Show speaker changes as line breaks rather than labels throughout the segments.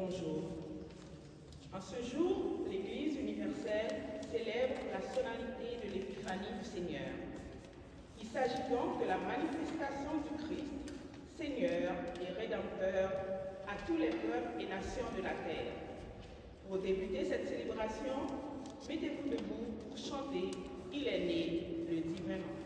bonjour. En ce jour, l'Église universelle célèbre la solennité de l'Épiphanie du Seigneur. Il s'agit donc de la manifestation du Christ, Seigneur et Rédempteur à tous les peuples et nations de la terre. Pour débuter cette célébration, mettez-vous debout pour chanter « Il est né, le divin enfant ».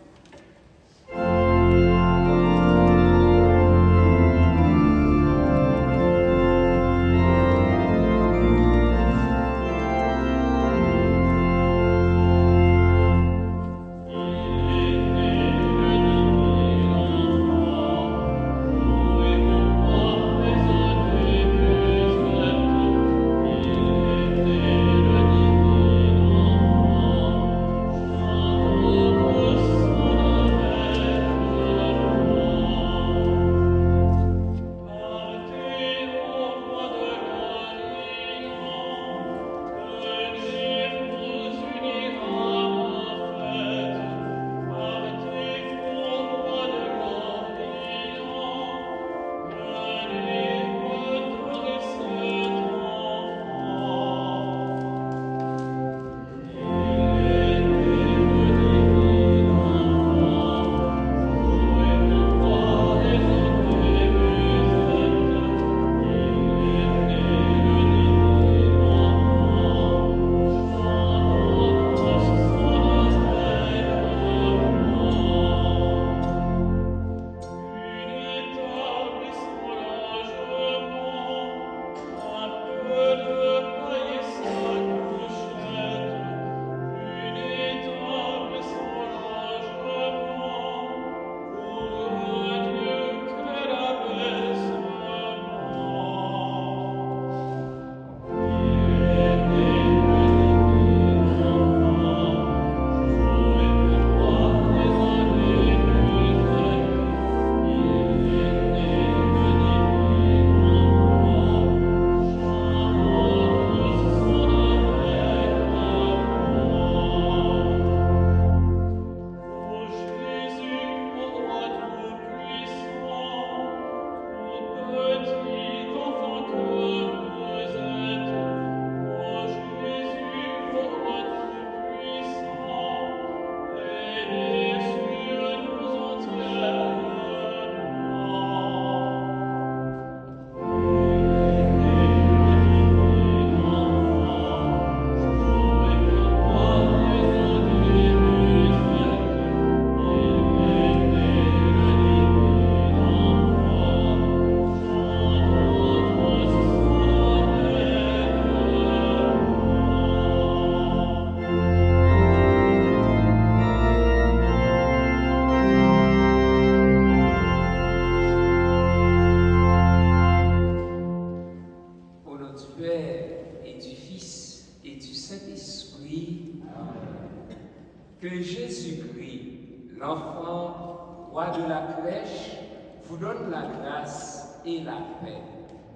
Que Jésus-Christ, l'enfant, roi de la crèche, vous donne la grâce et la paix.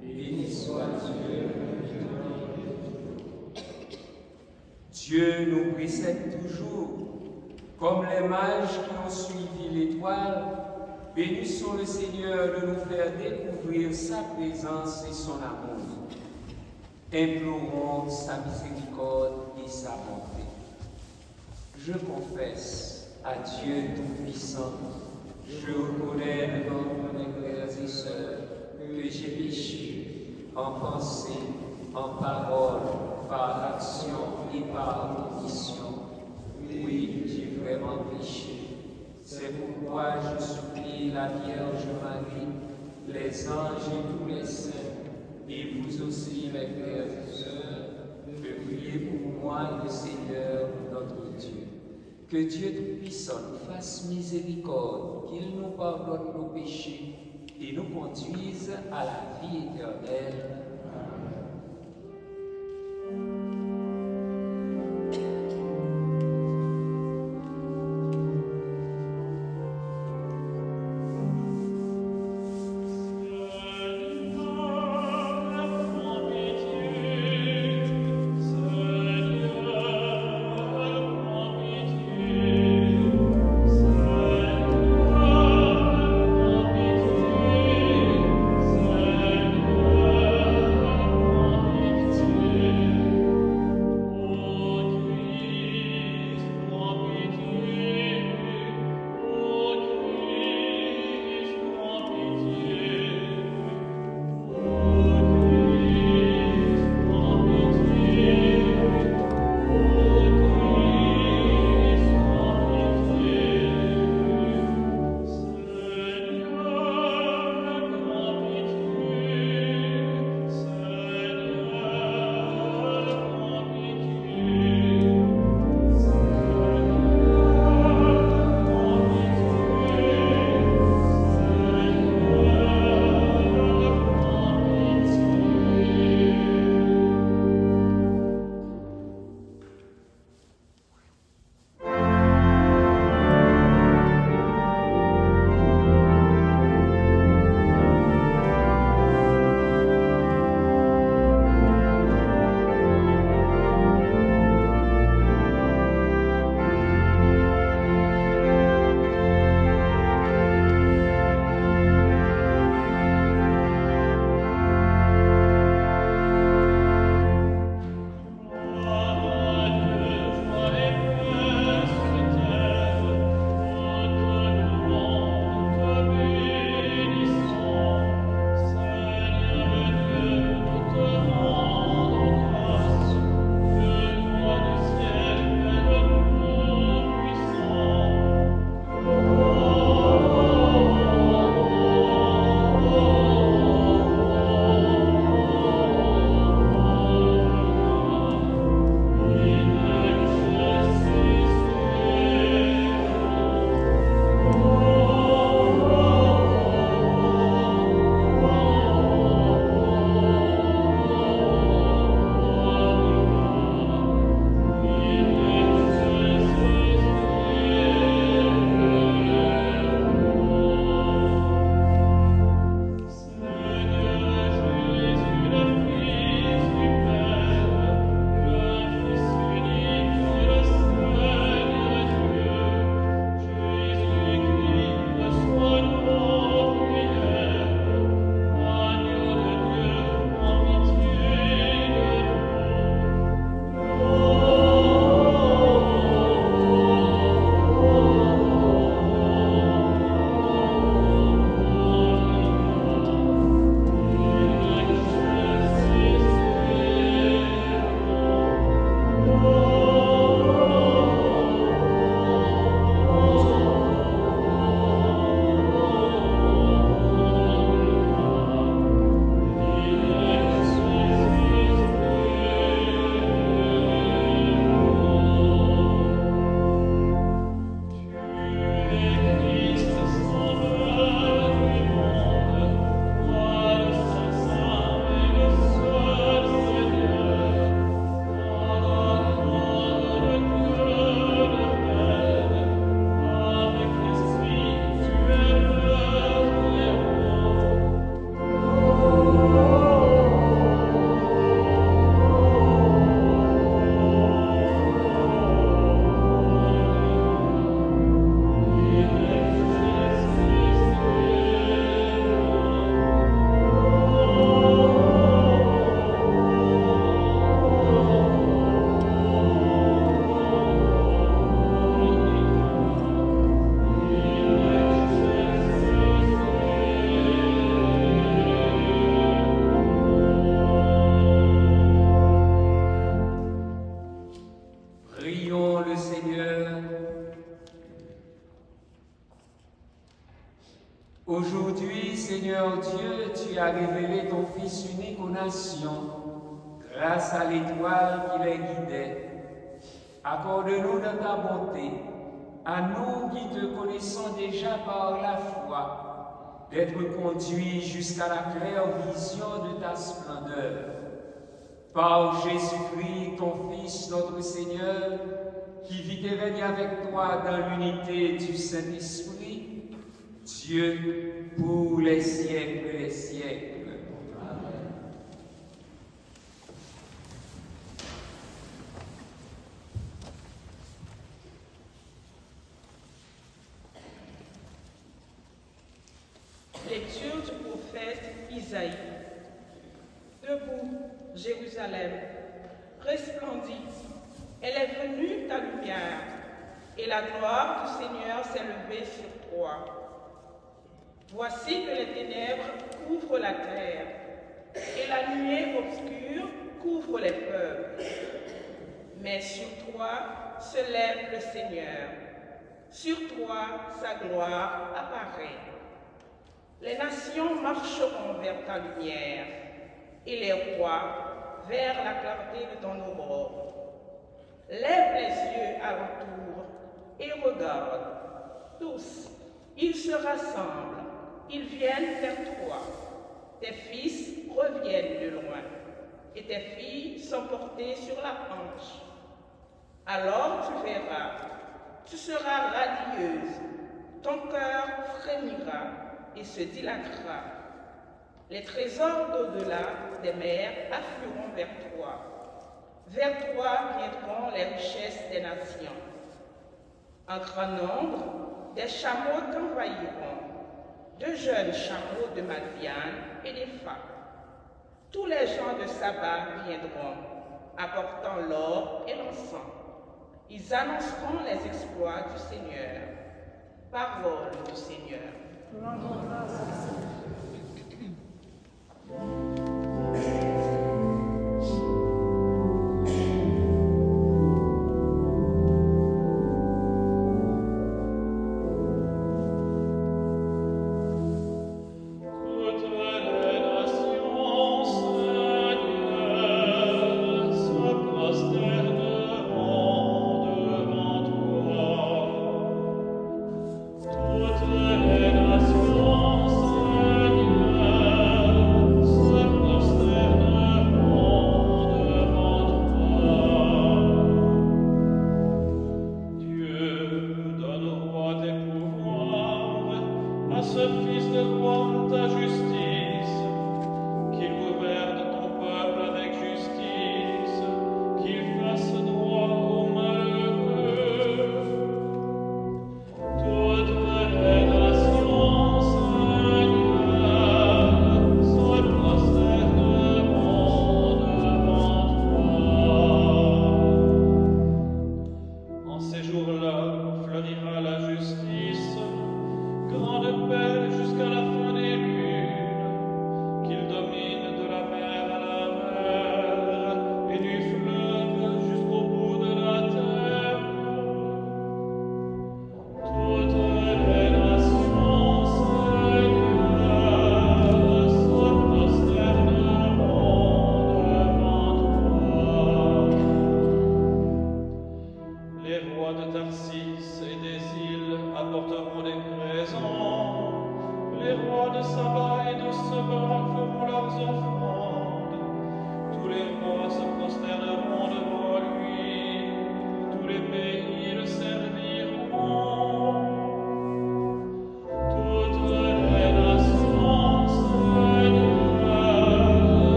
Béni soit Dieu. Dieu nous précède toujours, comme les mages qui ont suivi l'étoile. Bénissons le Seigneur de nous faire découvrir sa présence et son amour. Implorons sa miséricorde et sa bonté. Je confesse à Dieu Tout-Puissant, je reconnais devant mes frères et sœurs que j'ai péché en pensée, en parole, par action et par omission. Oui, j'ai vraiment péché. C'est pourquoi je supplie la Vierge Marie, les anges et tous les saints, et vous aussi, mes frères et sœurs, de prier pour moi le Seigneur notre Dieu. Que Dieu Tout-Puissant nous fasse miséricorde, qu'il nous pardonne nos péchés et nous conduise à la vie éternelle. Aujourd'hui, Seigneur Dieu, tu as révélé ton Fils unique aux nations, grâce à l'étoile qui les guidait. Accorde-nous de ta bonté, à nous qui te connaissons déjà par la foi, d'être conduits jusqu'à la claire vision de ta splendeur. Par Jésus-Christ, ton Fils, notre Seigneur, qui vit et règne avec toi dans l'unité du Saint-Esprit, Dieu pour les siècles et les siècles. Amen.
Lecture du prophète Isaïe. Debout, Jérusalem, resplendis, elle est venue ta lumière, et la gloire du Seigneur s'est levée sur toi. Voici que les ténèbres couvrent la terre, et la nuée obscure couvre les peuples. Mais sur toi se lève le Seigneur, sur toi sa gloire apparaît. Les nations marcheront vers ta lumière, et les rois vers la clarté de ton aurore. Lève les yeux alentour et regarde. Tous, ils se rassemblent, ils viennent vers toi. Tes fils reviennent de loin, et tes filles sont portées sur la hanche. Alors tu verras, tu seras radieuse, ton cœur frémira et se dilatera. Les trésors d'au-delà des mers afflueront vers toi. Vers toi viendront les richesses des nations. En grand nombre, des chameaux t'envahiront, de jeunes chameaux de Madian et d'Épha. Tous les gens de Saba viendront, apportant l'or et l'encens. Ils annonceront les exploits du Seigneur. Parole du Seigneur.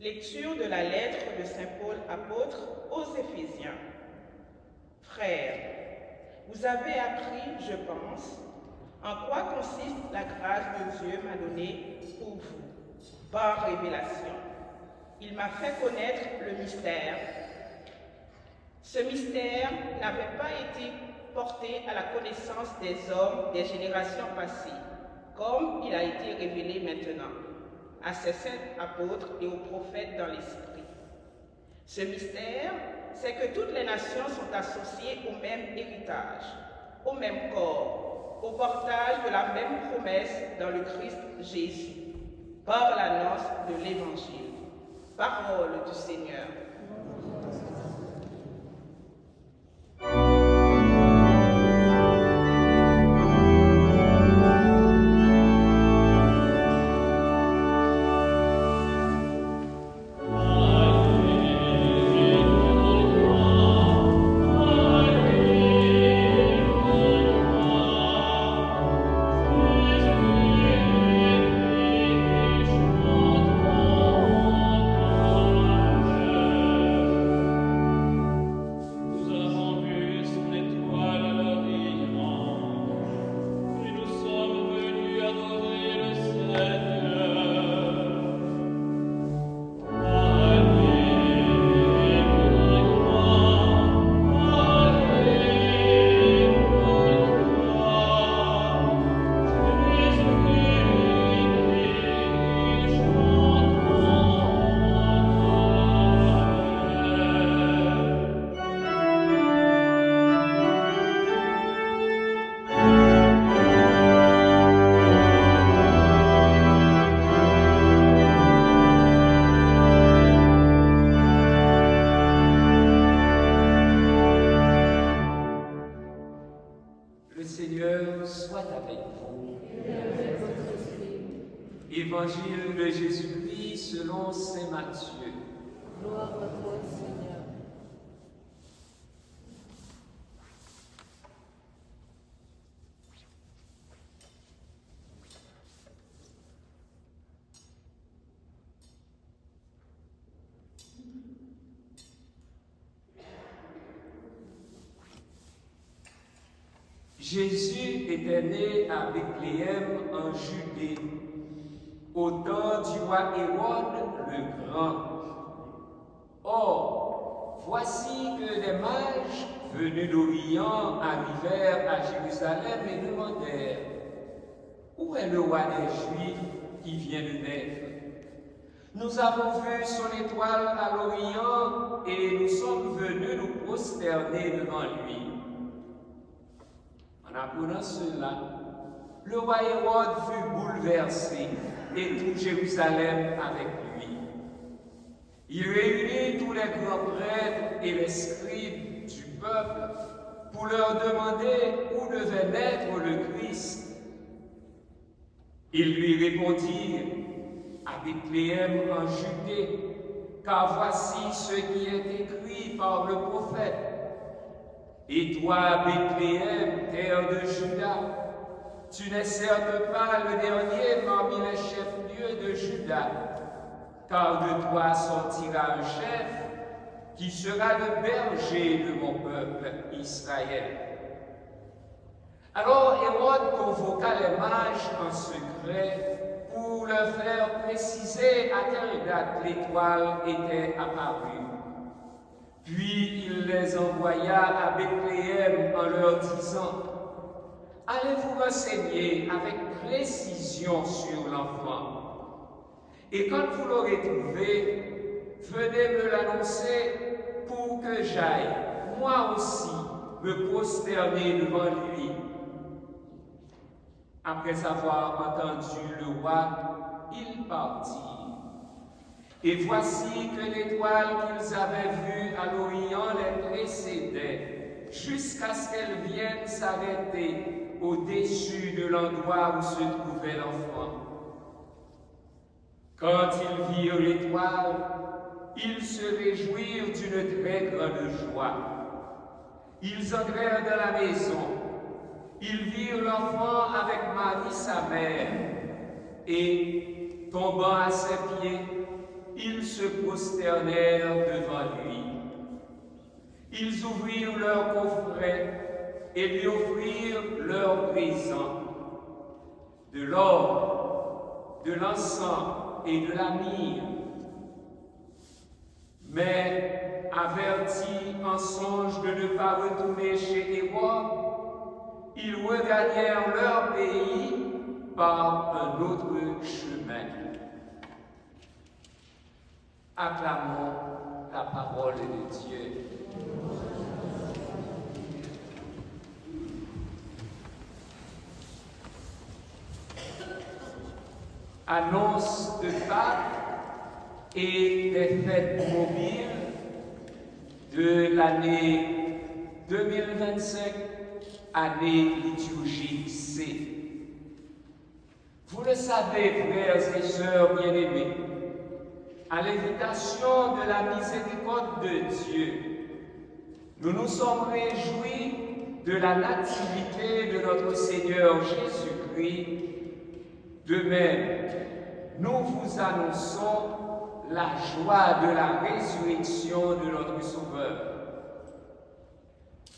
Lecture de la lettre de Saint Paul apôtre aux Éphésiens. Frères, vous avez appris, je pense, en quoi consiste la grâce de Dieu m'a donnée pour vous, par révélation. Il m'a fait connaître le mystère. Ce mystère n'avait pas été porté à la connaissance des hommes des générations passées, comme il a été révélé maintenant à ses saints apôtres et aux prophètes dans l'esprit. Ce mystère, c'est que toutes les nations sont associées au même héritage, au même corps, au partage de la même promesse dans le Christ Jésus, par l'annonce de l'Évangile. Parole du Seigneur.
Évangile de Jésus-Christ selon saint Matthieu.
Gloire à toi, Seigneur.
Jésus était né à Bethléem en Judée, au temps du roi Hérode le Grand. Or, voici que des mages venus d'Orient arrivèrent à Jérusalem et demandèrent « Où est le roi des Juifs qui vient de naître? Nous avons vu son étoile à l'Orient et nous sommes venus nous prosterner devant lui. » En apprenant cela, le roi Hérode fut bouleversé et tout Jérusalem avec lui. Il réunit tous les grands prêtres et les scribes du peuple pour leur demander où devait naître le Christ. Ils lui répondirent à Bethléem en Judée, car voici ce qui est écrit par le prophète. Et toi, Bethléem, terre de Juda, tu n'es certes pas le dernier parmi les chefs-lieux de Juda, car de toi sortira un chef qui sera le berger de mon peuple Israël. Alors Hérode convoqua les mages en secret pour leur faire préciser à quelle date l'étoile était apparue. Puis il les envoya à Bethléem en leur disant « Allez vous renseigner avec précision sur l'enfant. Et quand vous l'aurez trouvé, venez me l'annoncer pour que j'aille, moi aussi, me prosterner devant lui. » Après avoir entendu le roi, ils partirent. Et voici que l'étoile qu'ils avaient vue à l'Orient les précédait, jusqu'à ce qu'elle vienne s'arrêter au-dessus de l'endroit où se trouvait l'enfant. Quand ils virent l'étoile, ils se réjouirent d'une très grande joie. Ils entrèrent dans la maison. Ils virent l'enfant avec Marie sa mère, et, tombant à ses pieds, ils se prosternèrent devant lui. Ils ouvrirent leurs coffrets et lui offrirent leurs présents, de l'or, de l'encens et de la myrrhe. Mais, avertis en songe de ne pas retourner chez Hérode, ils regagnèrent leur pays par un autre chemin. Acclamons la parole de Dieu. Annonce de Pâques et des fêtes mobiles de l'année 2025, année liturgique C. Vous le savez, frères et sœurs bien-aimés, à l'invitation de la miséricorde de Dieu, nous nous sommes réjouis de la nativité de notre Seigneur Jésus-Christ. De même, nous vous annonçons la joie de la résurrection de notre Sauveur.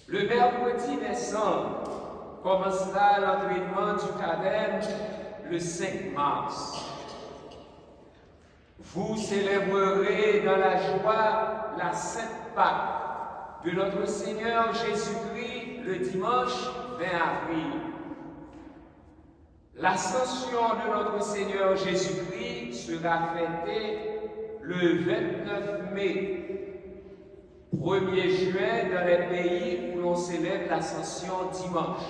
Le mercredi décembre commencera l'entraînement du carême le 5 mars. Vous célébrerez dans la joie la Sainte Pâque de notre Seigneur Jésus-Christ le dimanche 20 avril. L'ascension de notre Seigneur Jésus-Christ sera fêtée le 29 mai, 1er juin dans les pays où l'on célèbre l'ascension dimanche.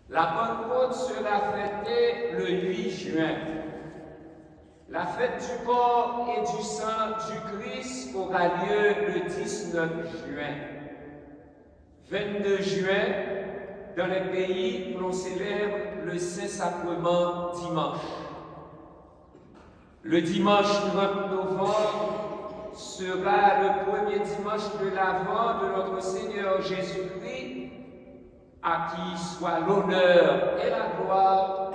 La Pentecôte sera fêtée le 8 juin. La fête du corps et du sang du Christ aura lieu le 19 juin. 22 juin, dans les pays où l'on célèbre le Saint-Sacrement dimanche. Le dimanche 30 novembre sera le premier dimanche de l'Avent de notre Seigneur Jésus-Christ, à qui soit l'honneur et la gloire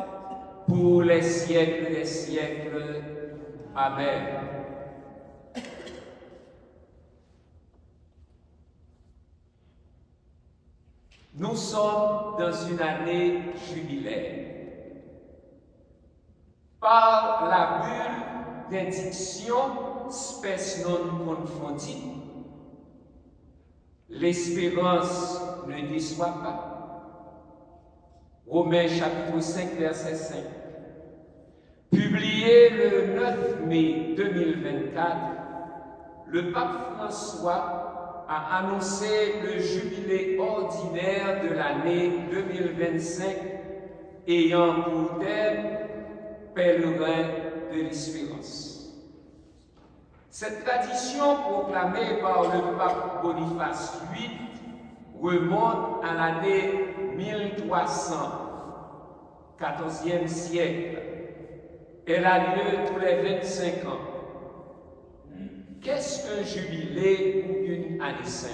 pour les siècles des siècles. Amen. Nous sommes dans une année jubilaire. Par la bulle d'indiction spes non confondit, l'espérance ne déçoit pas. Romains chapitre 5, verset 5. Publié le 9 mai 2024, le pape François a annoncé le jubilé ordinaire de l'année 2025 ayant pour thème pèlerin de l'espérance. Cette tradition proclamée par le pape Boniface VIII remonte à l'année 1300, 14e siècle. Elle a lieu tous les 25 ans. Qu'est-ce qu'un jubilé ou une année sainte?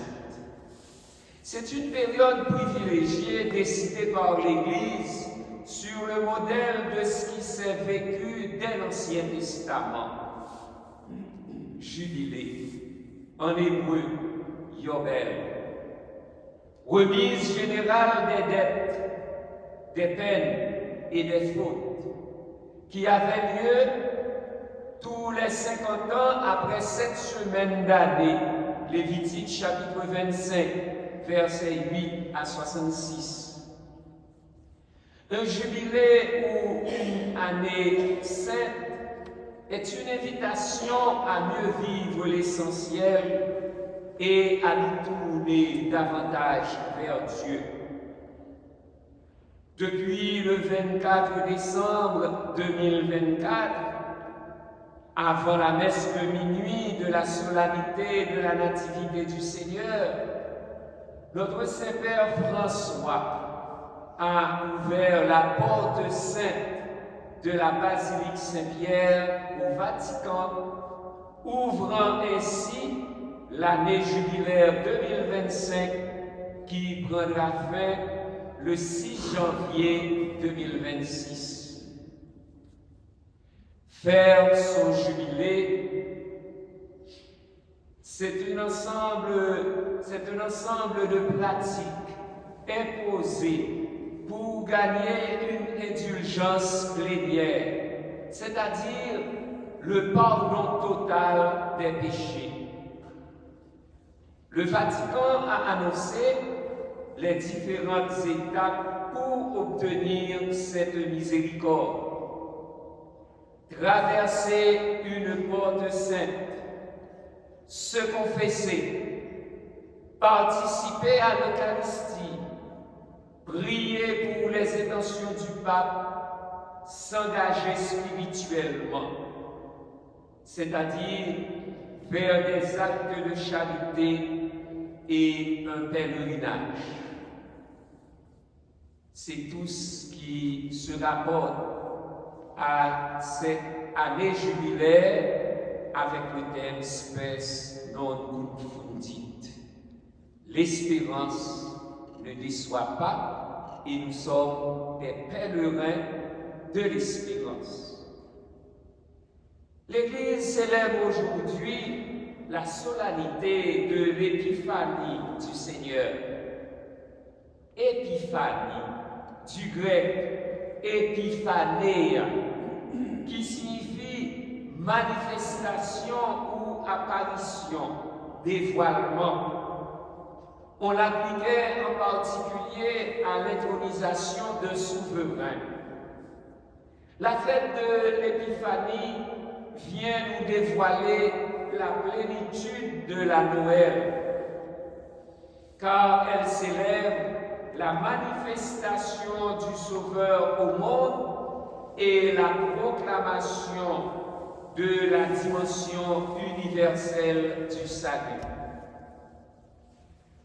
C'est une période privilégiée décidée par l'Église sur le modèle de ce qui s'est vécu dès l'Ancien Testament. Jubilé, en hébreu, Yobel. Remise générale des dettes, des peines et des fautes, qui avait lieu tous les 50 ans après 7 semaines d'année. Lévitique chapitre 25, versets 8 à 66. Un jubilé ou une année sainte est une invitation à mieux vivre l'essentiel et à nous tourner davantage vers Dieu. Depuis le 24 décembre 2024, avant la messe de minuit de la solennité de la Nativité du Seigneur, notre Saint-Père François a ouvert la porte sainte de la basilique Saint-Pierre au Vatican, ouvrant ainsi l'année jubilaire 2025 qui prendra fin le 6 janvier 2026. faire son jubilé, c'est un ensemble de pratiques imposées pour gagner une indulgence plénière, c'est-à-dire le pardon total des péchés. Le Vatican a annoncé les différentes étapes pour obtenir cette miséricorde. Traverser une porte sainte, se confesser, participer à l'Eucharistie, prier pour les intentions du pape, s'engager spirituellement, c'est-à-dire faire des actes de charité et un pèlerinage. C'est tout ce qui se rapporte à cette année jubilaire avec le thème Spes non confundit. L'espérance ne déçoit pas et nous sommes des pèlerins de l'espérance. L'Église célèbre aujourd'hui la solennité de l'épiphanie du Seigneur. Épiphanie, du grec épiphanéa, qui signifie manifestation ou apparition, dévoilement. On l'appliquait en particulier à l'intronisation d'un souverain. La fête de l'Épiphanie vient nous dévoiler la plénitude de la Noël, car elle célèbre la manifestation du Sauveur au monde et la proclamation de la dimension universelle du salut.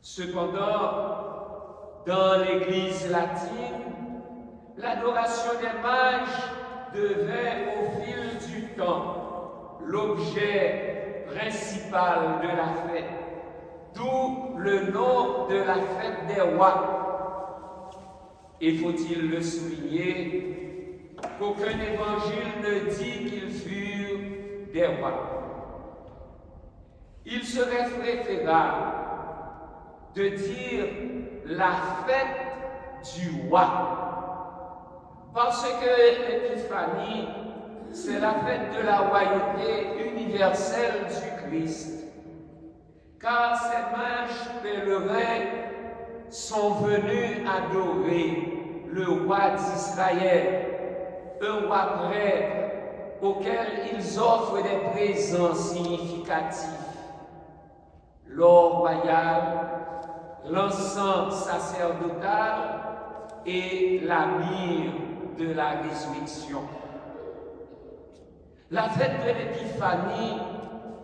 Cependant, dans l'Église latine, l'adoration des mages devint au fil du temps l'objet principal de la fête, d'où le nom de la fête des rois. Et faut-il le souligner, qu'aucun évangile ne dit qu'ils furent des rois. Il serait préférable de dire la fête du roi, parce que l'Épiphanie, c'est la fête de la royauté universelle du Christ, car ces mages pèlerins sont venus adorer le roi d'Israël, un roi prêtre auquel ils offrent des présents significatifs, l'or royal, l'encens sacerdotal et la myrrhe de la résurrection. La fête de l'Épiphanie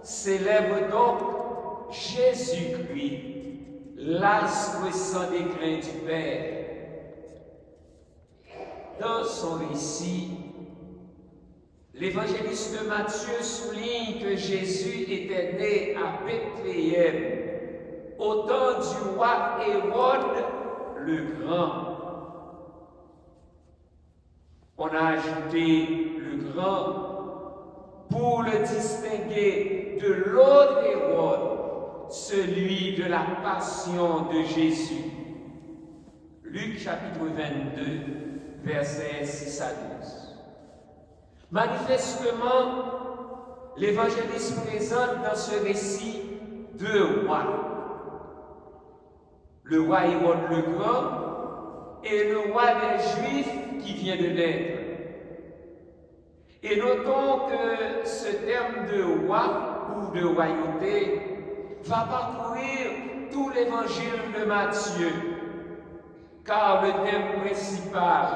célèbre donc Jésus-Christ, l'astre sans déclin du Père. Dans son récit, l'évangéliste Matthieu souligne que Jésus était né à Bethléem au temps du roi Hérode le Grand. On a ajouté le Grand pour le distinguer de l'autre Hérode, celui de la passion de Jésus. Luc chapitre 22, versets 6 à 12. Manifestement, l'évangéliste présente dans ce récit deux rois. Le roi Hérode le Grand et le roi des Juifs qui vient de naître. Et notons que ce terme de roi ou de royauté va parcourir tout l'évangile de Matthieu, car le thème principal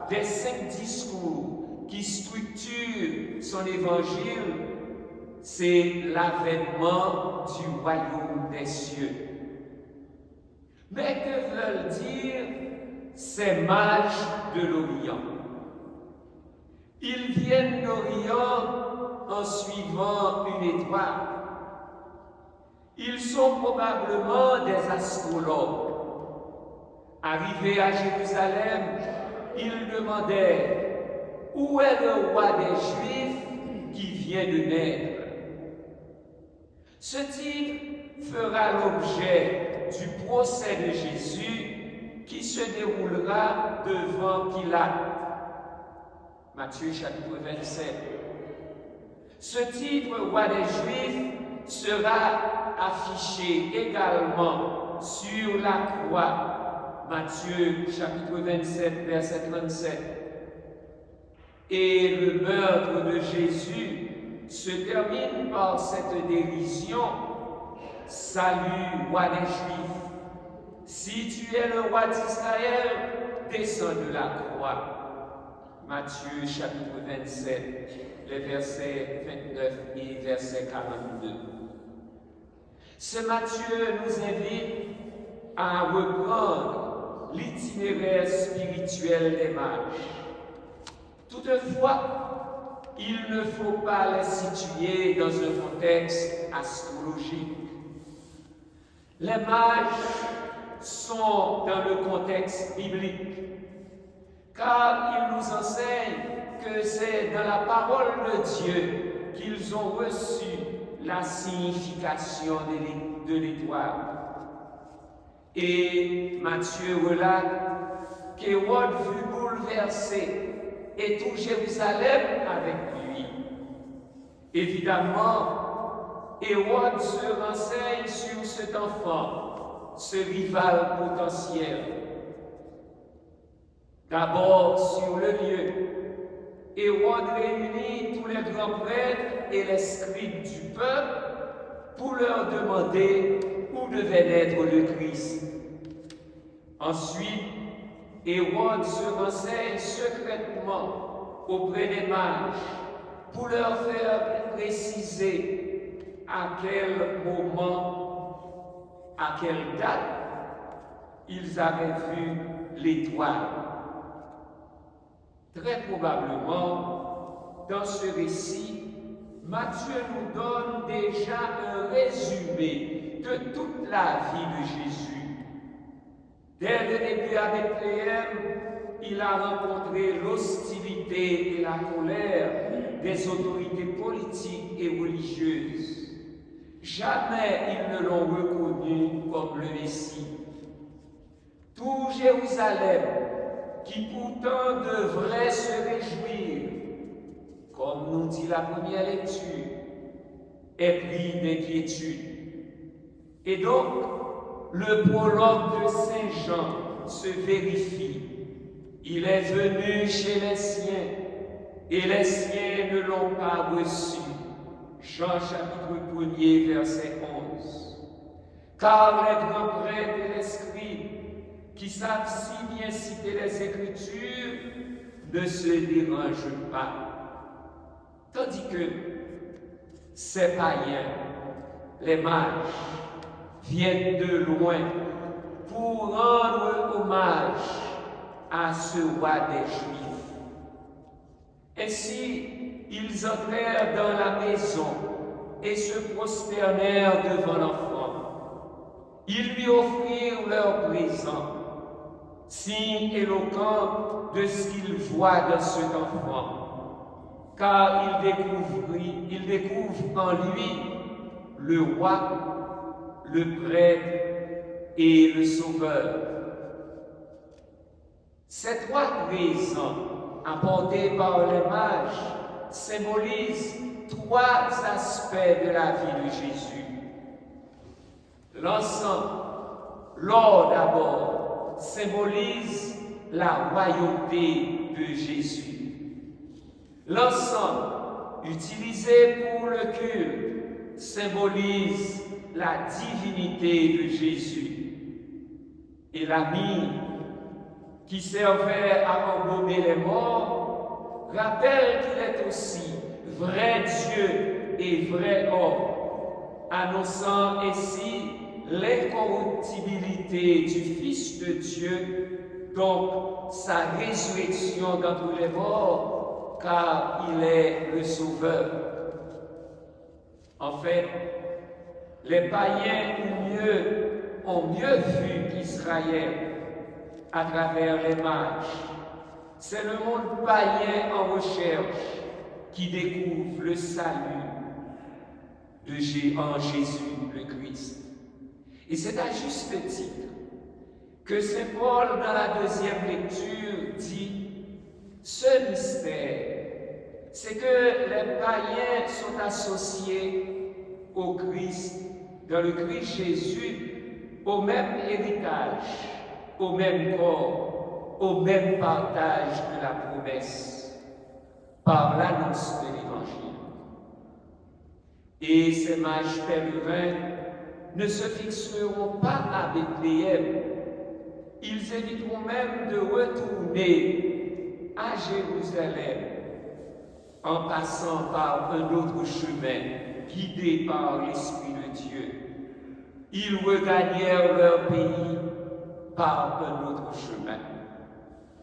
des 5 discours qui structurent son évangile, c'est l'avènement du royaume des cieux. Mais que veulent dire ces mages de l'Orient? Ils viennent d'Orient en suivant une étoile. Ils sont probablement des astrologues. Arrivés à Jérusalem, ils demandaient « Où est le roi des Juifs ?» qui vient de naître. Ce titre fera l'objet du procès de Jésus qui se déroulera devant Pilate. Matthieu chapitre 27. Ce titre, roi des Juifs, sera affiché également sur la croix. Matthieu chapitre 27, verset 37. Et le meurtre de Jésus se termine par cette dérision. Salut, roi des Juifs. Si tu es le roi d'Israël, descends de la croix. Matthieu chapitre 27, les versets 29 et verset 42. Ce Matthieu nous invite à reprendre l'itinéraire spirituel des mages. Toutefois, il ne faut pas les situer dans un contexte astrologique. Les mages sont dans le contexte biblique, car ils nous enseignent que c'est dans la parole de Dieu qu'ils ont reçu la signification de l'étoile. Et Matthieu relate qu'Hérode fut bouleversé et tout Jérusalem avec lui. Évidemment, Hérode se renseigne sur cet enfant, ce rival potentiel. D'abord sur le lieu, Hérode réunit tous les grands prêtres et les scribes du peuple pour leur demander où devait naître le Christ. Ensuite, Hérode se renseigne secrètement auprès des mages pour leur faire préciser à quel moment, à quelle date ils avaient vu l'étoile. Très probablement, dans ce récit, Matthieu nous donne déjà un résumé de toute la vie de Jésus. Dès le début à Bethléem, il a rencontré l'hostilité et la colère des autorités politiques et religieuses. Jamais ils ne l'ont reconnu comme le Messie. Tout Jérusalem, qui pourtant devrait se réjouir, comme nous dit la première lecture, est pris d'inquiétude. Et donc, le prologue de Saint Jean se vérifie. Il est venu chez les siens, et les siens ne l'ont pas reçu. Jean chapitre 1er, verset 11. Car les grands prêtres et les scribes, qui savent si bien citer les Écritures, ne se dérangent pas. Tandis que ces païens, les mages, viennent de loin pour rendre hommage à ce roi des Juifs. Ainsi, ils entrèrent dans la maison et se prosternèrent devant l'enfant. Ils lui offrirent leur présent, signe éloquent de ce qu'ils voient dans cet enfant, car ils découvrent en lui le roi, le prêtre et le sauveur. Ces trois présents apportés par les mages symbolisent trois aspects de la vie de Jésus. L'encens, l'or d'abord, symbolise la royauté de Jésus. L'encens, utilisé pour le culte, symbolise la divinité de Jésus. Et la myrrhe, qui servait à embaumer les morts, rappelle qu'il est aussi vrai Dieu et vrai homme, annonçant ainsi l'incorruptibilité du Fils de Dieu, donc sa résurrection d'entre les morts, car il est le Sauveur. En fait, les païens ont mieux vu qu'Israël à travers les mages. C'est le monde païen en recherche qui découvrent le salut en Jésus le Christ. Et c'est à juste titre que Saint Paul, dans la deuxième lecture, dit « Ce mystère, c'est que les païens sont associés au Christ, dans le Christ Jésus, au même héritage, au même corps, au même partage de la promesse, par l'annonce de l'Évangile. Et ces mages pèlerins ne se fixeront pas à Bethléem, ils éviteront même de retourner à Jérusalem en passant par un autre chemin guidé par l'Esprit de Dieu. Ils regagnèrent leur pays par un autre chemin.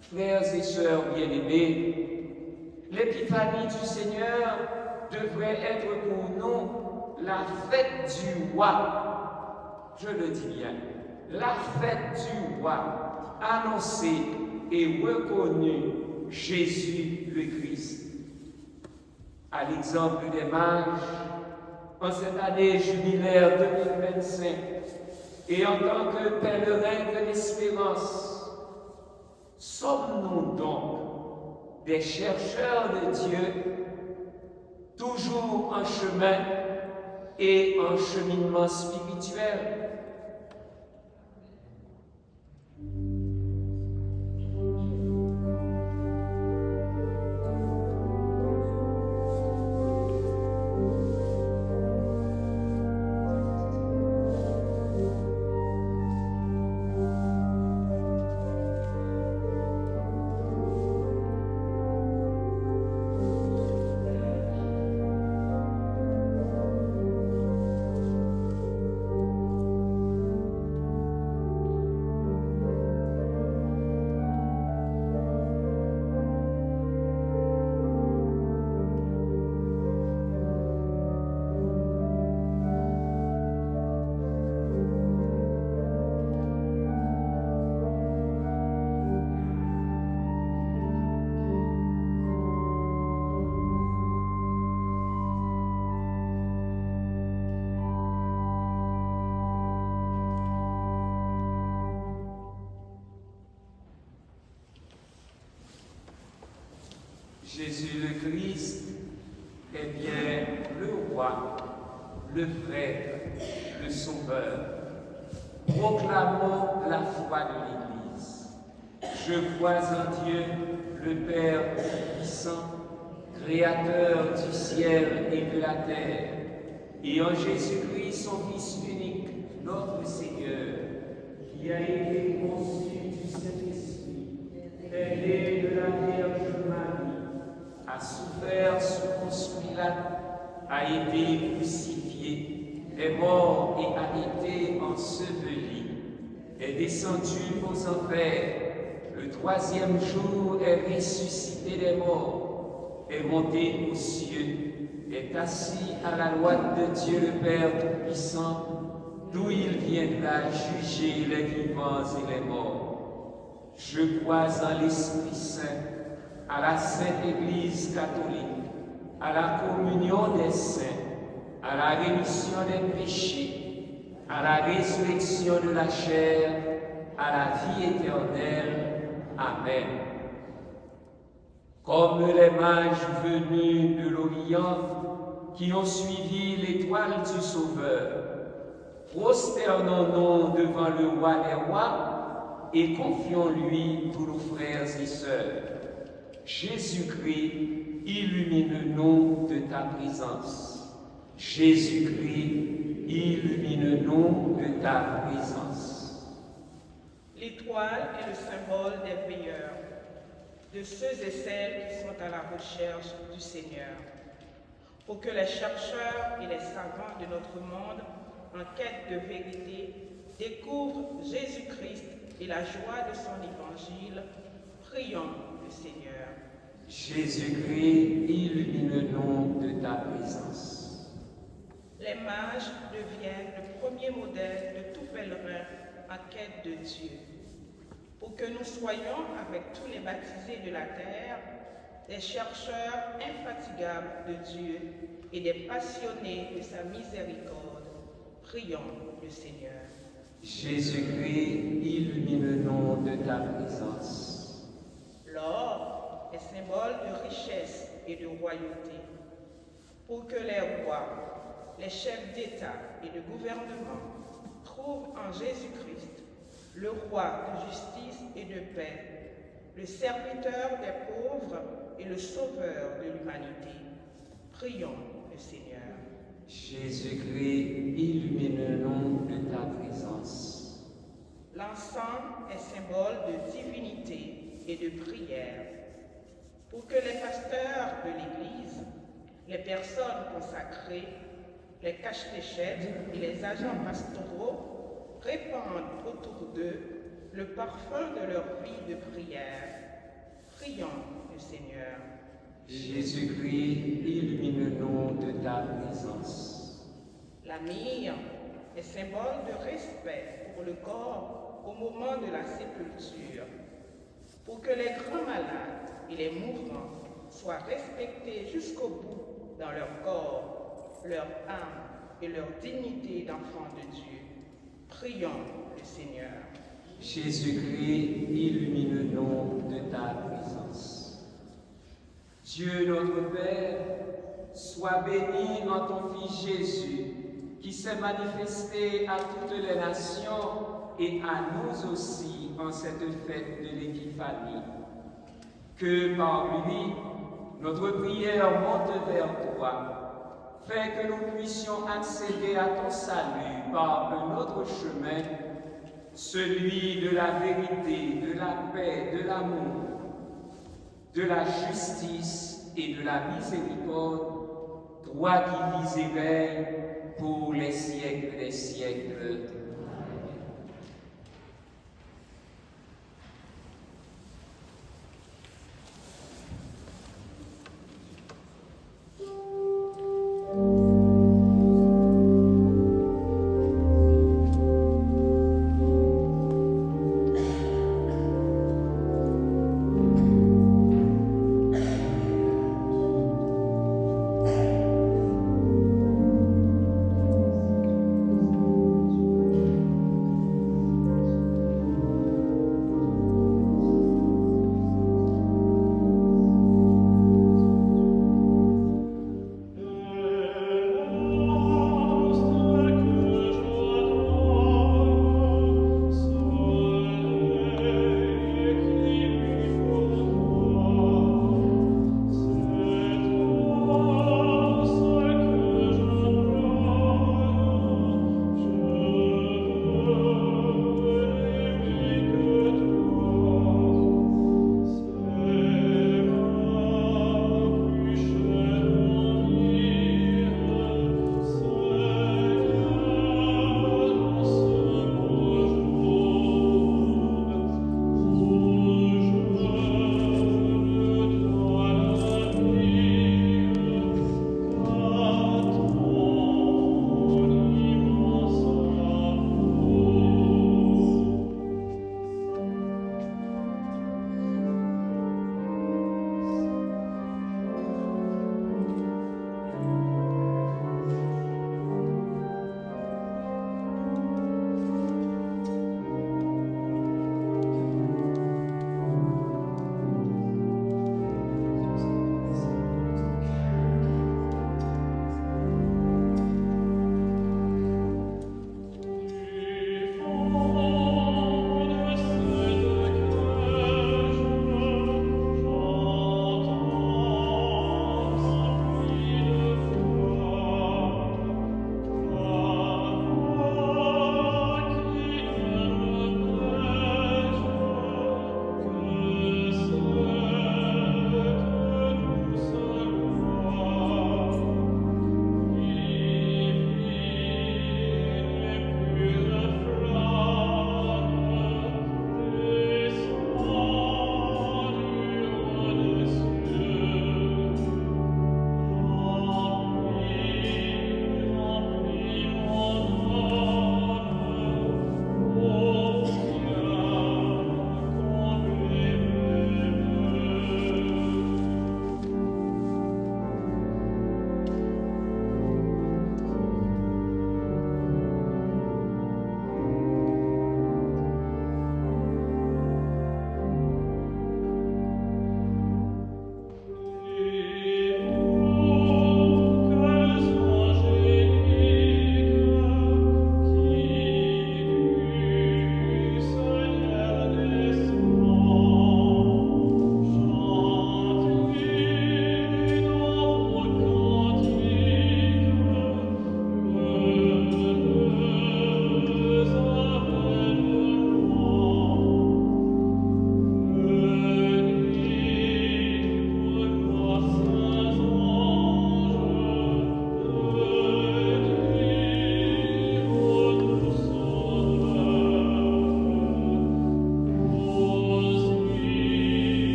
Frères et sœurs bien-aimés, l'épiphanie du Seigneur devrait être pour nous la fête du roi. Je le dis bien, la fête du roi, annoncée et reconnue Jésus le Christ. À l'exemple des mages, en cette année jubilaire 2025, et en tant que pèlerins de l'espérance, sommes-nous donc des chercheurs de Dieu, toujours en chemin et en cheminement spirituel? Jésus le Christ est bien le roi, le frère, le sauveur. Proclamons la foi de l'Église. Je crois en Dieu, le Père Tout-Puissant, Créateur du ciel et de la terre, et en Jésus-Christ, son Fils unique, notre Seigneur, qui a été conçu du Saint-Esprit, est né de la Vierge Marie, a souffert sous Ponce Pilate, a été crucifié, est mort et a été enseveli, est descendu aux enfers, le troisième jour est ressuscité des morts, est monté aux cieux, est assis à la droite de Dieu le Père Tout-Puissant, d'où il viendra juger les vivants et les morts. Je crois en l'Esprit Saint, à la Sainte Église catholique, à la communion des saints, à la rémission des péchés, à la résurrection de la chair, à la vie éternelle. Amen. Comme les mages venus de l'Orient qui ont suivi l'étoile du Sauveur, prosternons-nous devant le roi des rois et confions-lui tous nos frères et sœurs. Jésus-Christ, illumine-nous de ta présence. Jésus-Christ, illumine-nous de ta présence.
L'étoile est le symbole des veilleurs, de ceux et celles qui sont à la recherche du Seigneur, pour que les chercheurs et les savants de notre monde, en quête de vérité, découvrent Jésus-Christ et la joie de son évangile. Prions le Seigneur.
Jésus-Christ, illumine-nous de ta présence.
Les mages deviennent le premier modèle de tout pèlerin en quête de Dieu. Pour que nous soyons, avec tous les baptisés de la terre, des chercheurs infatigables de Dieu et des passionnés de sa miséricorde, prions le Seigneur.
Jésus-Christ, illumine-nous de ta présence.
L'or est symbole de richesse et de royauté. Pour que les rois, les chefs d'État et de gouvernement trouvent en Jésus-Christ le roi de justice et de paix, le serviteur des pauvres et le sauveur de l'humanité. Prions le Seigneur.
Jésus-Christ, illumine-nous de ta présence.
L'encens est symbole de divinité et de prière. Pour que les pasteurs de l'Église, les personnes consacrées, les cache-fléchettes et les agents pastoraux répandent autour d'eux le parfum de leur vie de prière. Prions le Seigneur.
Jésus-Christ, illumine-nous de ta présence.
La myrrhe est symbole de respect pour le corps au moment de la sépulture. Pour que les grands malades et les mourants soient respectés jusqu'au bout dans leur corps, leur âme et leur dignité d'enfants de Dieu. Prions le Seigneur.
Jésus-Christ, illumine-nous de ta présence. Dieu notre Père, sois béni en ton Fils Jésus, qui s'est manifesté à toutes les nations et à nous aussi en cette fête de l'Épiphanie. Que par lui, notre prière monte vers toi. Fais que nous puissions accéder à ton salut par un autre chemin, celui de la vérité, de la paix, de l'amour, de la justice et de la miséricorde, toi qui vis et règnes pour les siècles des siècles.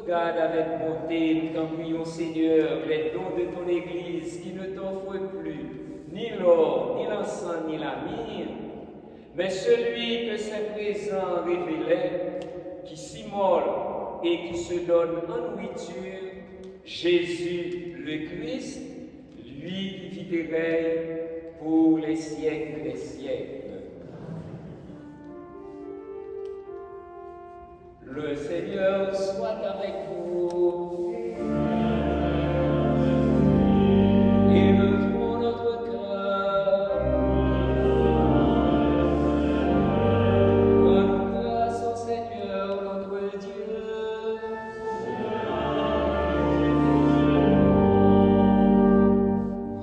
Regarde avec bonté, nous t'en prions, Seigneur, les dons de ton Église qui ne t'offrent plus ni l'or, ni l'encens, ni la myrrhe, mais celui que ses présents révélaient, qui s'immole et qui se donne en nourriture, Jésus le Christ, lui qui vit et règne pour les siècles des siècles. Le Seigneur soit avec vous. Élevons notre cœur. Rendons grâce au Seigneur notre Dieu.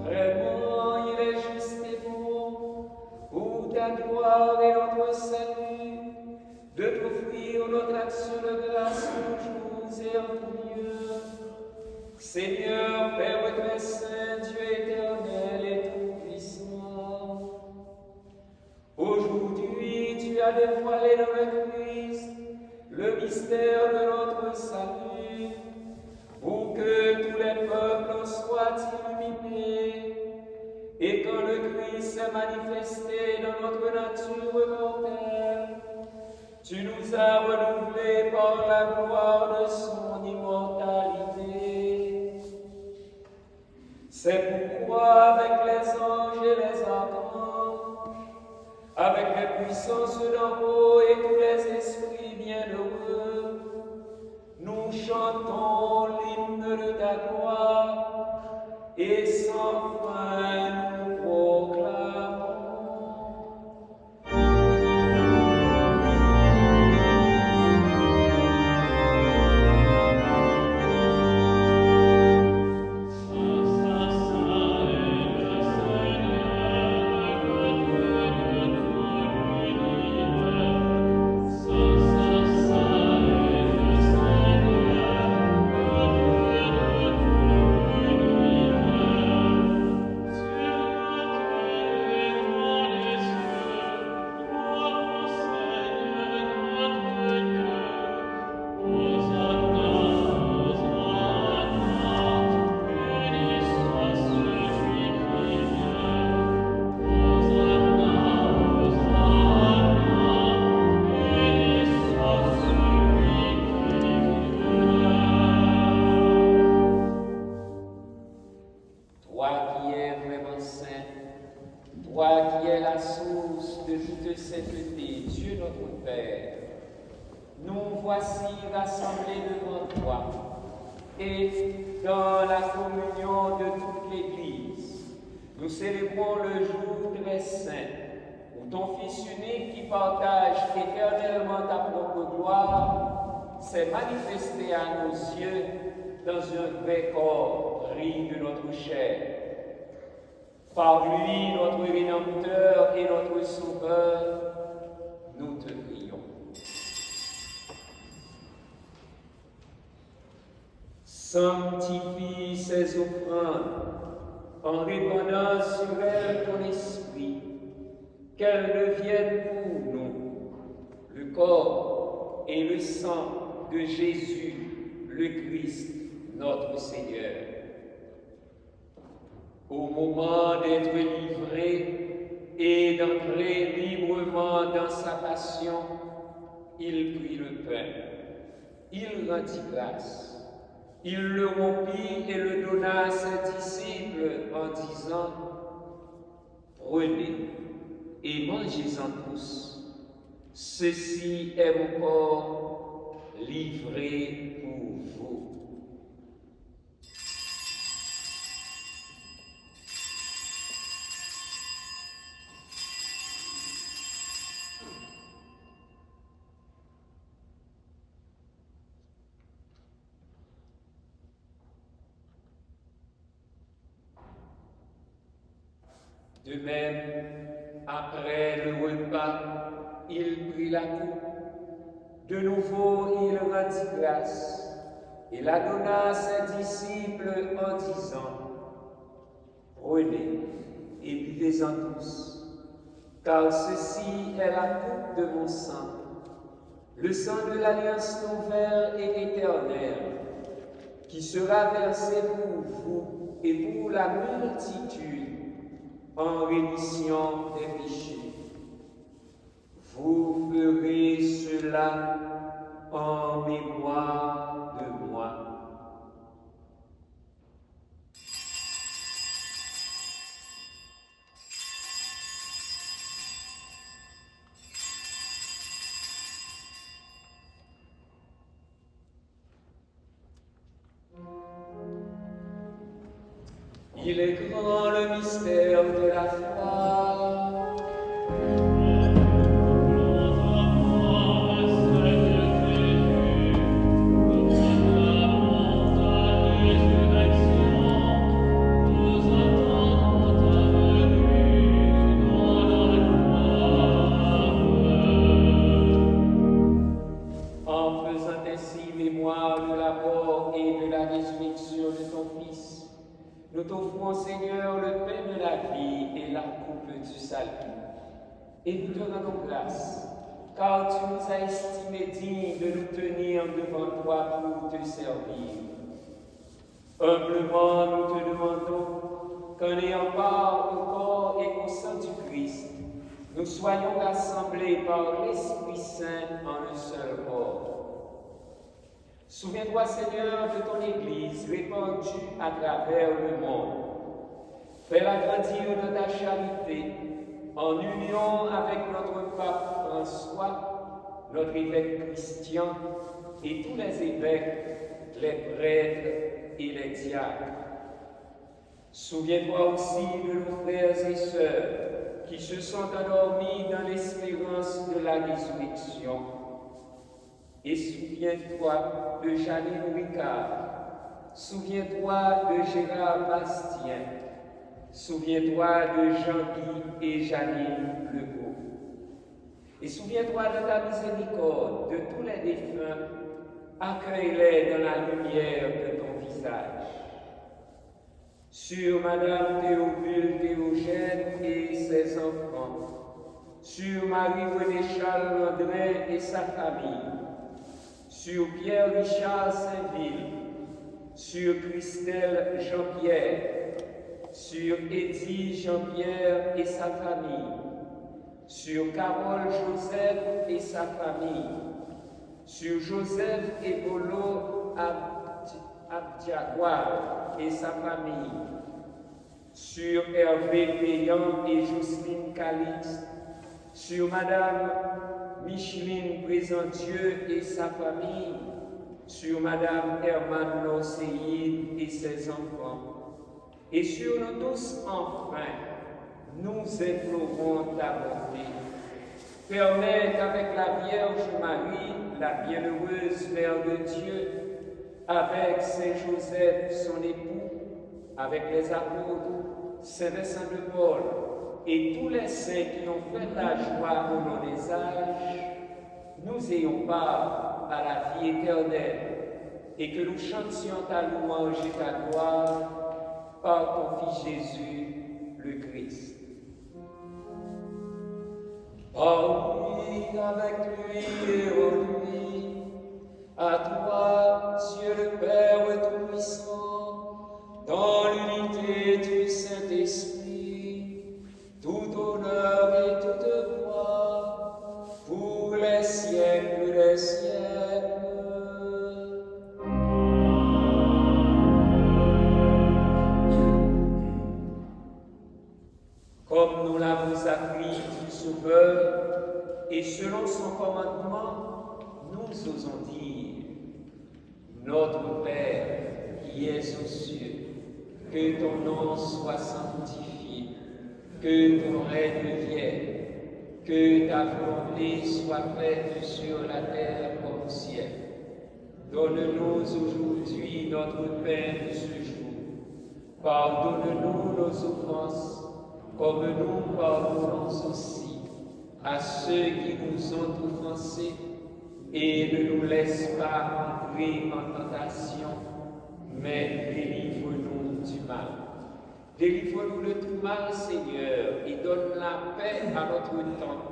Vraiment, il est juste et bon, pour ta gloire et notre salut, de t'offrir notre action de grâce toujours et en Dieu. Seigneur, Père très saint, Dieu éternel et tout-puissant, aujourd'hui tu as dévoilé dans le Christ le mystère de notre salut, pour que tous les peuples en soient illuminés, et quand le Christ s'est manifesté dans notre nature mortelle, tu nous as renouvelés par la gloire de son immortalité. C'est pourquoi, avec les anges et les archanges, avec les puissances d'en haut et tous les esprits bienheureux, nous chantons l'hymne de ta gloire et sans fin nous proclamons. Toi qui es la source de toute sainteté, Dieu notre Père, nous voici rassemblés devant toi et dans la communion de toute l'Église, nous célébrons le jour très saint où ton Fils unique qui partage éternellement ta propre gloire s'est manifesté à nos yeux dans un vrai corps ri de notre chair. Par lui, notre Rédempteur et notre Sauveur, nous te prions. Sanctifie ces offrandes en répandant sur elles ton esprit, qu'elles deviennent pour nous le corps et le sang de Jésus, le Christ, notre Seigneur. Au moment d'être livré et d'entrer librement dans sa passion, il prit le pain, il rendit grâce, il le rompit et le donna à ses disciples en disant : « Prenez et mangez-en tous, ceci est mon corps livré pour vous. » De même, après le repas, il prit la coupe. De nouveau, il rendit grâce et la donna à ses disciples en disant : « Prenez et buvez-en tous, car ceci est la coupe de mon sang, le sang de l'alliance nouvelle et éternelle, qui sera versé pour vous et pour la multitude en rémission des péchés. Vous ferez cela en mémoire de moi. Il est grand le mystère de la foi. En faisant ainsi mémoire de la mort et de la résurrection de ton Fils, nous t'offrons, Seigneur, le pain de la vie et la coupe du salut. Et nous te rendons grâce, car tu nous as estimés dignes de nous tenir devant toi pour te servir. Humblement, nous te demandons qu'en ayant part au corps et au sang du Christ, nous soyons rassemblés par l'Esprit Saint en un seul corps. Souviens-toi, Seigneur, de ton Église répandue à travers le monde. Fais-la grandir de ta charité, en union avec notre pape François, notre évêque Christian et tous les évêques, les prêtres et les diacres. Souviens-toi aussi de nos frères et sœurs qui se sont endormis dans l'espérance de la résurrection. Et souviens-toi de Janine Ricard, souviens-toi de Gérard Bastien, souviens-toi de Jean-Guy et Janine Legault. Et souviens-toi de ta miséricorde, de tous les défunts, accueille-les dans la lumière de ton visage. Sur Madame Théophile Théogène et ses enfants, sur Marie-Renée Charles-André et sa famille, sur Pierre-Richard Saint-Ville, sur Christelle Jean-Pierre, sur Édith Jean-Pierre et sa famille, sur Carole Joseph et sa famille, sur Joseph Ebolo Abdiaguar et sa famille, sur Hervé Payan et Jocelyne Calix, sur Madame Micheline Présentieux et sa famille, sur Madame Herman Norseïd et ses enfants, et sur nous tous enfin, nous implorons ta bonté. Permets qu'avec la Vierge Marie, la bienheureuse Mère de Dieu, avec Saint Joseph, son époux, avec les apôtres, Saint Vincent de Paul, et tous les saints qui ont fait la joie au long des âges, nous ayons part à la vie éternelle et que nous chantions ta louange et ta gloire par ton Fils Jésus, le Christ. Par lui, avec lui et en lui, à toi, Dieu le Père Tout-Puissant, dans l'unité du Saint-Esprit, tout honneur et toute gloire, pour les siècles des siècles. Comme nous l'avons appris du Sauveur, et selon son commandement, nous osons dire: Notre Père qui es aux cieux, que ton nom soit sanctifié, que ton règne vienne, que ta volonté soit faite sur la terre comme au ciel. Donne-nous aujourd'hui notre pain de ce jour. Pardonne-nous nos offenses, comme nous pardonnons aussi à ceux qui nous ont offensés, et ne nous laisse pas entrer en tentation, mais délivre-nous du mal. Délivre-nous de tout mal, Seigneur, et donne la paix à notre temps,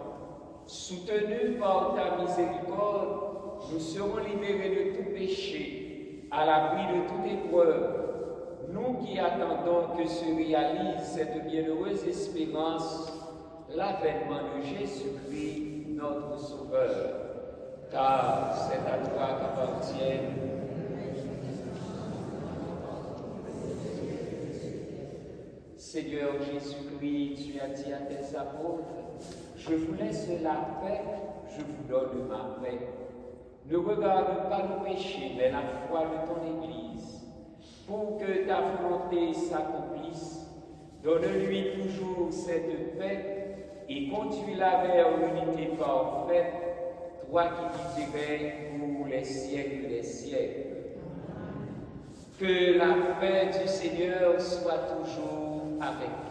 Soutenus par ta miséricorde, nous serons libérés de tout péché, à l'abri de toute épreuve. Nous qui attendons que se réalise cette bienheureuse espérance, l'avènement de Jésus-Christ, notre Sauveur. Car c'est à toi qu'appartiennent Seigneur Jésus-Christ, tu as dit à tes apôtres, je vous laisse la paix, je vous donne ma paix. Ne regarde pas nos péchés, mais la foi de ton Église. Pour que ta volonté s'accomplisse, donne-lui toujours cette paix et conduis-la vers l'unité parfaite, toi qui vivrais pour les siècles des siècles. Que la paix du Seigneur soit toujours avec vous.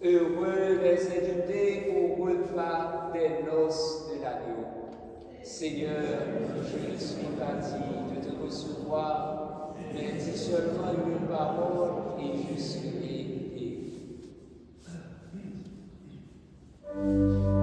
Heureux les invités au repas des noces de l'agneau. Seigneur, je ne suis pas digne de te recevoir, mais dis seulement une parole et je serai guéri.
Amen.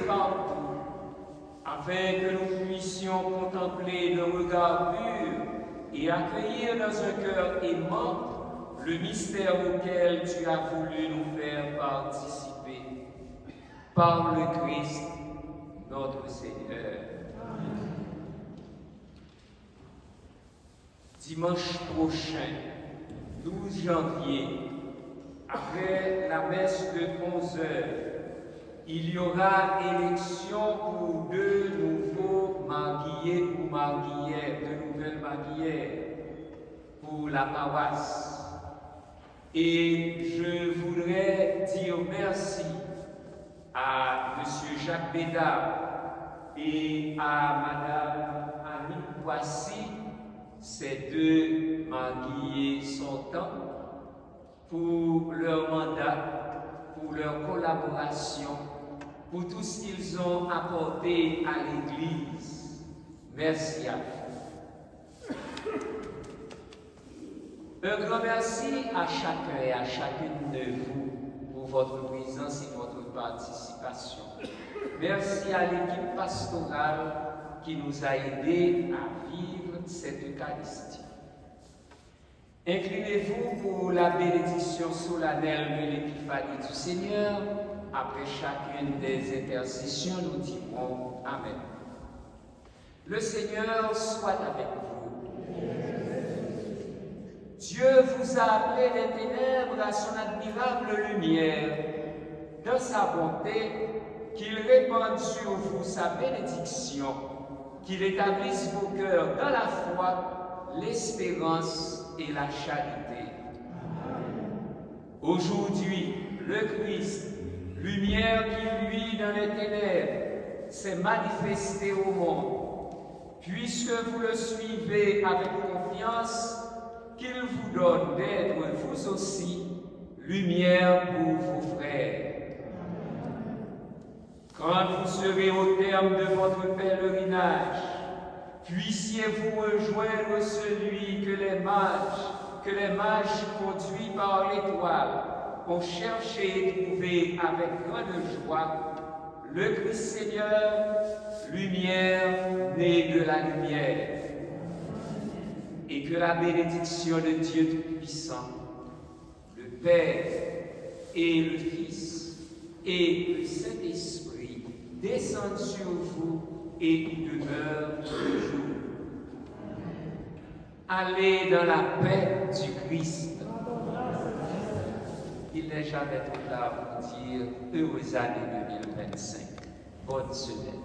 partout, afin que nous puissions contempler d'un regard pur et accueillir dans un cœur aimant le mystère auquel tu as voulu nous faire participer. Par le Christ, notre Seigneur. Dimanche prochain, 12 janvier, après la messe de 11 heures, il y aura élection pour 2 nouveaux marguilliers ou marguillères, 2 nouvelles marguillères pour la paroisse. Et je voudrais dire merci à M. Jacques Bédard et à Mme Annie Poissy, ces 2 marguilliers sortants, pour leur mandat, pour leur collaboration, pour tout ce qu'ils ont apporté à l'Église. Merci à vous. Un grand merci à chacun et à chacune de vous pour votre présence et votre participation. Merci à l'équipe pastorale qui nous a aidés à vivre cette Eucharistie. Inclinez-vous pour la bénédiction solennelle de l'Épiphanie du Seigneur. Après chacune des intercessions, nous dirons Amen. Le Seigneur soit avec vous. Dieu vous a appelé des ténèbres à son admirable lumière. Dans sa bonté, qu'il répande sur vous sa bénédiction, qu'il établisse vos cœurs dans la foi, l'espérance et la charité. Aujourd'hui, le Christ, lumière qui luit dans les ténèbres, s'est manifesté au monde. Puisque vous le suivez avec confiance, qu'il vous donne d'être vous aussi lumière pour vos frères. Quand vous serez au terme de votre pèlerinage, puissiez-vous rejoindre celui que les mages conduits par l'étoile ont cherché et trouvé avec grande joie, le Christ Seigneur, lumière née de la lumière. Et que la bénédiction de Dieu Tout-Puissant, le Père et le Fils et le Saint-Esprit descendent sur vous et y demeurent toujours. Allez dans la paix du Christ. Il n'est jamais trop tard pour dire heureuse année 2025. Bonne semaine.